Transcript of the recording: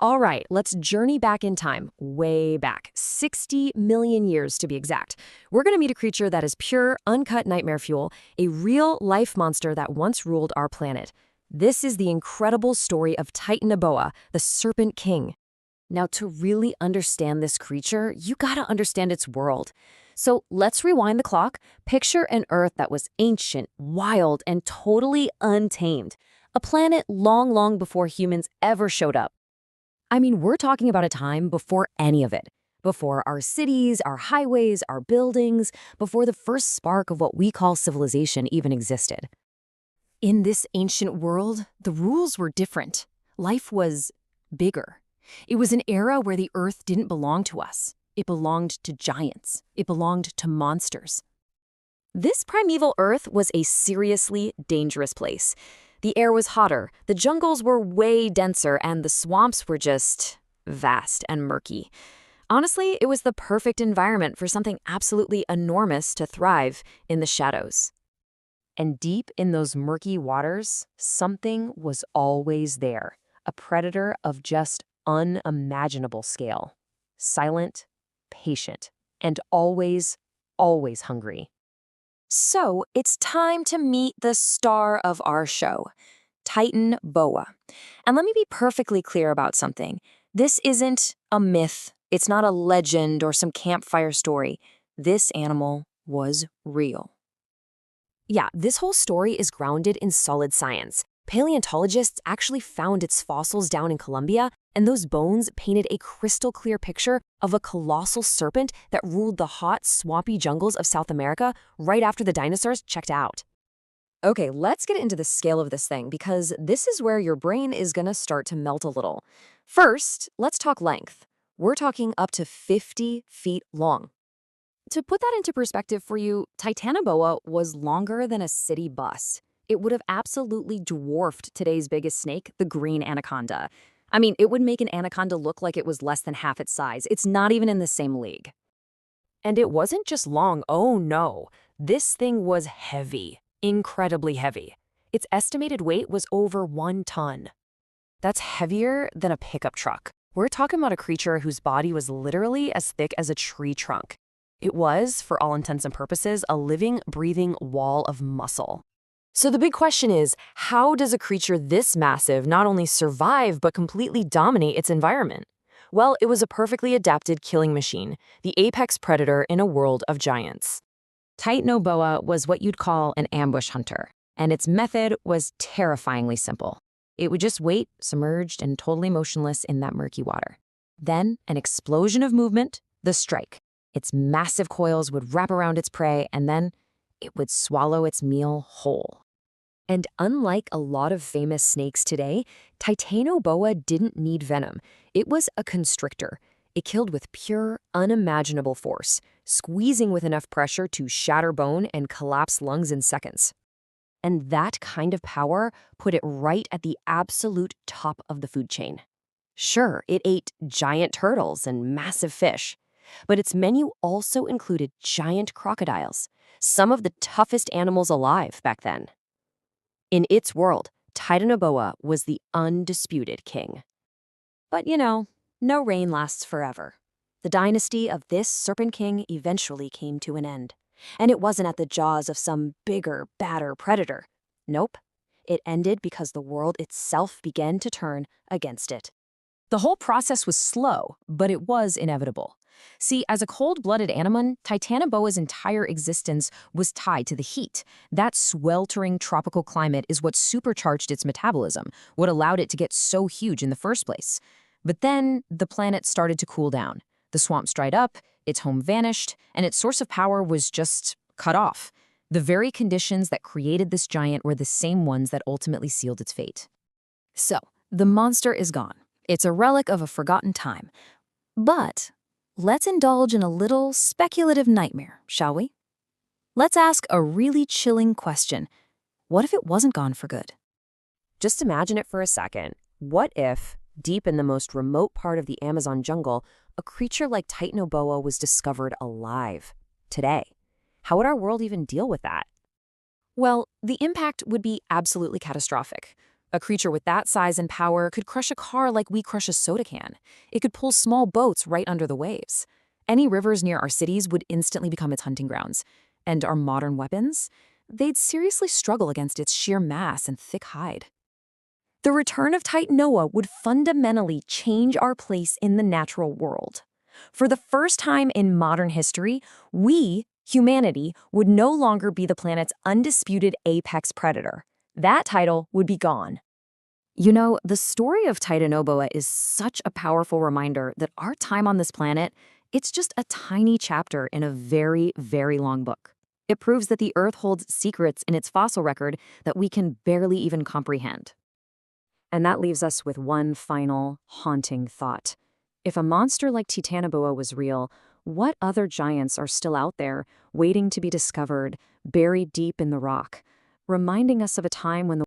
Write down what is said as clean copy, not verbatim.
All right, let's journey back in time, way back, 60 million years to be exact. We're going to meet a creature that is pure, uncut nightmare fuel, a real-life monster that once ruled our planet. This is the incredible story of Titanoboa, the Serpent King. Now, to really understand this creature, you gotta understand its world. So let's rewind the clock. Picture an Earth that was ancient, wild, and totally untamed. A planet long, long before humans ever showed up. I mean, we're talking about a time before any of it. Before our cities, our highways, our buildings, before the first spark of what we call civilization even existed. In this ancient world, the rules were different. Life was bigger. It was an era where the Earth didn't belong to us. It belonged to giants. It belonged to monsters. This primeval Earth was a seriously dangerous place. The air was hotter, the jungles were way denser, and the swamps were just vast and murky. Honestly, it was the perfect environment for something absolutely enormous to thrive in the shadows. And deep in those murky waters, something was always there, a predator of just unimaginable scale. Silent, patient, and always, always hungry. So it's time to meet the star of our show, Titanoboa. And let me be perfectly clear about something. This isn't a myth. It's not a legend or some campfire story. This animal was real. Yeah, this whole story is grounded in solid science. Paleontologists actually found its fossils down in Colombia, and those bones painted a crystal-clear picture of a colossal serpent that ruled the hot, swampy jungles of South America right after the dinosaurs checked out. Okay, let's get into the scale of this thing, because this is where your brain is gonna start to melt a little. First, let's talk length. We're talking up to 50 feet long. To put that into perspective for you, Titanoboa was longer than a city bus. It would have absolutely dwarfed today's biggest snake, the green anaconda. I mean, it would make an anaconda look like it was less than half its size. It's not even in the same league. And it wasn't just long, oh no. This thing was heavy, incredibly heavy. Its estimated weight was over 1 ton. That's heavier than a pickup truck. We're talking about a creature whose body was literally as thick as a tree trunk. It was, for all intents and purposes, a living, breathing wall of muscle. So the big question is, how does a creature this massive not only survive but completely dominate its environment? Well, it was a perfectly adapted killing machine, the apex predator in a world of giants. Titanoboa was what you'd call an ambush hunter, and its method was terrifyingly simple. It would just wait, submerged and totally motionless in that murky water. Then, an explosion of movement, the strike. Its massive coils would wrap around its prey, and then it would swallow its meal whole. And unlike a lot of famous snakes today, Titanoboa didn't need venom. It was a constrictor. It killed with pure, unimaginable force, squeezing with enough pressure to shatter bone and collapse lungs in seconds. And that kind of power put it right at the absolute top of the food chain. Sure, it ate giant turtles and massive fish, but its menu also included giant crocodiles, some of the toughest animals alive back then. In its world, Titanoboa was the undisputed king. But no reign lasts forever. The dynasty of this Serpent King eventually came to an end. And it wasn't at the jaws of some bigger, badder predator. Nope. It ended because the world itself began to turn against it. The whole process was slow, but it was inevitable. See, as a cold-blooded animal, Titanoboa's entire existence was tied to the heat. That sweltering tropical climate is what supercharged its metabolism, what allowed it to get so huge in the first place. But then, the planet started to cool down. The swamps dried up, its home vanished, and its source of power was just cut off. The very conditions that created this giant were the same ones that ultimately sealed its fate. So, the monster is gone. It's a relic of a forgotten time. But let's indulge in a little speculative nightmare, shall we? Let's ask a really chilling question. What if it wasn't gone for good? Just imagine it for a second. What if, deep in the most remote part of the Amazon jungle, a creature like Titanoboa was discovered alive today? How would our world even deal with that? Well, the impact would be absolutely catastrophic. A creature with that size and power could crush a car like we crush a soda can. It could pull small boats right under the waves. Any rivers near our cities would instantly become its hunting grounds. And our modern weapons? They'd seriously struggle against its sheer mass and thick hide. The return of Titanoboa would fundamentally change our place in the natural world. For the first time in modern history, we, humanity, would no longer be the planet's undisputed apex predator. That title would be gone. You know, the story of Titanoboa is such a powerful reminder that our time on this planet, it's just a tiny chapter in a very, very long book. It proves that the Earth holds secrets in its fossil record that we can barely even comprehend. And that leaves us with one final, haunting thought. If a monster like Titanoboa was real, what other giants are still out there, waiting to be discovered, buried deep in the rock, reminding us of a time when the